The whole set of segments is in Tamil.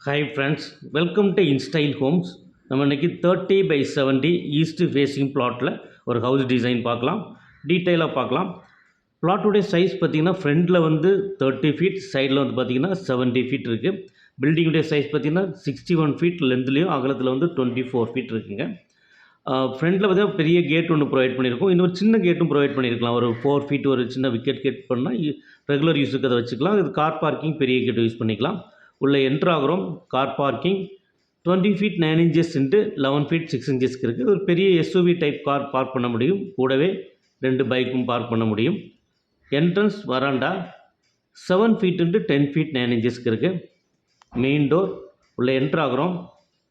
Hi friends, welcome to InStyle Homes. நம்ம இன்றைக்கி 30/70 ஈஸ்ட் ஃபேஸிங் பிளாட்டில் ஒரு ஹவுஸ் டிசைன் பார்க்கலாம், டீட்டெயிலாக பார்க்கலாம். பிளாட்டுடைய சைஸ் பார்த்திங்கன்னா ஃப்ரண்டில் வந்து 30 ஃபீட், சைடில் வந்து பார்த்திங்கன்னா 70 ஃபீட் இருக்குது. பில்டிங்குடைய சைஸ் பார்த்திங்கன்னா 61 ஃபீட் லென்த்லேயும் அகலத்தில் வந்து 24 ஃபீட் இருக்குங்க. ஃப்ரண்டில் பார்த்திங்கன்னா பெரிய கேட் ஒன்று ப்ரொவைட் பண்ணியிருக்கோம். இன்னொரு சின்ன கேட்டும் ப்ரொவைட் பண்ணியிருக்கலாம். ஒரு 4 ஃபீட் ஒரு சின்ன விக்கெட் கேட் பண்ணால் ரெகுலர் யூஸுக்கு அதை வச்சுக்கலாம். இது கார் பார்க்கிங் பெரிய கேட் யூஸ் பண்ணிக்கலாம். உள்ளே என்ட்ராகிறோம். Car parking 20 feet 9 inches into 11 feet 6 இன்ச்சஸ்க்கு இருக்குது. ஒரு பெரிய எஸ்யூவி டைப் கார் பார்க் பண்ண முடியும். கூடவே 2 பைக்கும் பார்க் பண்ண முடியும். என்ட்ரன்ஸ் வராண்டா 7 ஃபீட் இன்ட்டு 10 ஃபீட் 9 இன்ச்சஸ்க்கு இருக்குது. மெயின் டோர் உள்ளே என்ட்ராகிறோம்.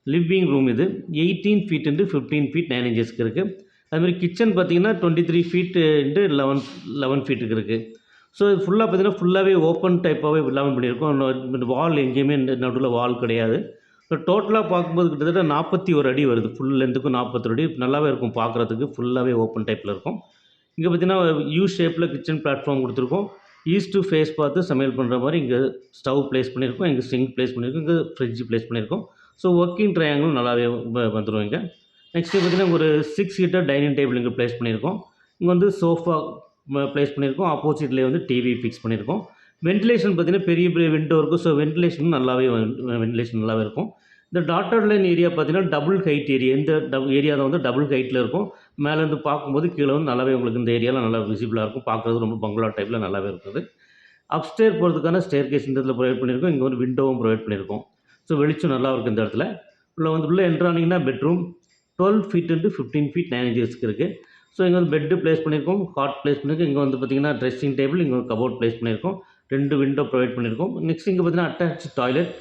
லிவிங் ரூம் இது 18 ஃபீட் இன்ட்டு 15 ஃபீட் 9 இன்ச்சஸ்க்கு இருக்குது. அதுமாதிரி கிச்சன் பார்த்திங்கன்னா 23 ஃபீட் இன்ட்டு 11 ஃபீட்டுக்கு இருக்குது. ஸோ இது ஃபுல்லாக பார்த்திங்கன்னா ஃபுல்லாகவே ஓப்பன் டைப்பாகவே எல்லாமே பண்ணியிருக்கோம். இந்த வால் எங்கேயுமே நடுவில் வால் கிடையாது. ஸோ டோட்டலாக பார்க்கும்போது கிட்டத்தட்ட 41 அடி வருது. ஃபுல் லென்த்துக்கும் 41 அடி நல்லாவே இருக்கும் பார்க்குறதுக்கு. ஃபுல்லாகவே ஓப்பன் டைப்பில் இருக்கும். இங்கே பார்த்திங்கன்னா யூ ஷேப்பில் கிச்சன் பிளாட்ஃபார்ம் கொடுத்துருக்கோம். ஈஸ்ட் டு ஃபேஸ் பார்த்து சமையல் பண்ணுற மாதிரி இங்கே ஸ்டவ் ப்ளேஸ் பண்ணியிருக்கோம். இங்கே சிங்க் ப்ளேஸ் பண்ணியிருக்கோம். இங்கே ஃப்ரிட்ஜ் ப்ளேஸ் பண்ணியிருக்கோம். ஸோ ஒர்க்கிங் ட்ரையாங்கிள் நல்லாவே வந்துடும். இங்கே நெக்ஸ்ட்டு பார்த்திங்கன்னா ஒரு 6 சீட்டர் டைனிங் டேபிள் இங்கே ப்ளேஸ் பண்ணியிருக்கோம். இங்கே வந்து சோஃபா ப்ளேஸ் பண்ணியிருக்கோம். ஆப்போசிட்லேயே வந்து டிவி ஃபிக்ஸ் பண்ணியிருக்கோம். வென்டிலேஷன் பார்த்திங்கன்னா பெரிய பெரிய விண்டோ இருக்கும். ஸோ வென்டிலேஷன் நல்லாவே இருக்கும். இந்த டாட்டட் லைன் ஏரியா பார்த்திங்கன்னா டபுள் ஹைட் ஏரியா. இந்த ஏரியா தான் வந்து டபுள் ஹைட்டில் இருக்கும். மேலேருந்து பார்க்கும்போது கீழே வந்து நல்லாவே உங்களுக்கு இந்த ஏரியாவில் நல்லா விசிபிளாக இருக்கும். பார்க்குறது ரொம்ப பங்களா டைப்பில் நல்லாவே இருக்குது. அப்ஸ்டேர் போகிறதுக்கான ஸ்டேர் கேஸ் இந்த இடத்துல ப்ரொவைட் பண்ணியிருக்கோம். இங்கே வந்து விண்டோவும் ப்ரொவைட் பண்ணியிருக்கோம். ஸோ வெளிச்சம் நல்லா இருக்குது இந்த இடத்துல. உள்ளே என்ட்ரானிங்கன்னா பெட்ரூம் 12 ஃபீட் இன்ட்டு 15 ஃபீட் 9 இன்ச்சஸ்க்கு இருக்குது. ஸோ இங்கே வந்து பெட்டு ப்ளேஸ் பண்ணியிருக்கோம். காட் ப்ளேஸ் பண்ணியிருக்கோம். இங்கே வந்து பார்த்திங்கன்னா ட்ரெஸ்ஸிங் டேபிள், இங்கே கபோர்ட் ப்ளேஸ் பண்ணியிருக்கோம். 2 விண்டோ ப்ரொவைட் பண்ணியிருக்கோம். நெக்ஸ்ட் இங்கே பார்த்திங்கன்னா அட்டாச் டாய்லெட்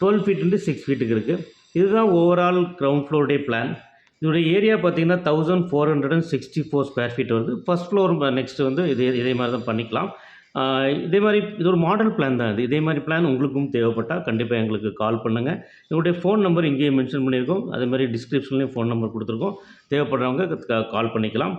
12 ஃபீட் இன்ட்டு 6 ஃபீட்டுக்கு இருக்குது. இதுதான் ஓவரால் கிரவுண்ட் ஃப்ளோருடைய பிளான். இதோடைய ஏரியா பார்த்திங்கன்னா 1464 ஸ்கொயர் ஃபீட் வருது. ஃபஸ்ட் ஃப்ளோர் நெக்ஸ்ட்டு வந்து இதே மாதிரி தான் பண்ணிக்கலாம். இதே மாதிரி இது ஒரு மாடல் பிளான் தான். இதே மாதிரி பிளான் உங்களுக்கும் தேவைப்பட்டால் கண்டிப்பாக எங்களுக்கு கால் பண்ணுங்கள். எங்களுடைய ஃபோன் நம்பர் இங்கேயே மென்ஷன் பண்ணியிருக்கோம். அதே மாதிரி டிஸ்கிரிப்ஷன்லேயும் ஃபோன் நம்பர் கொடுத்துருக்கோம். தேவைப்படுறவங்க கால் பண்ணிக்கலாம்.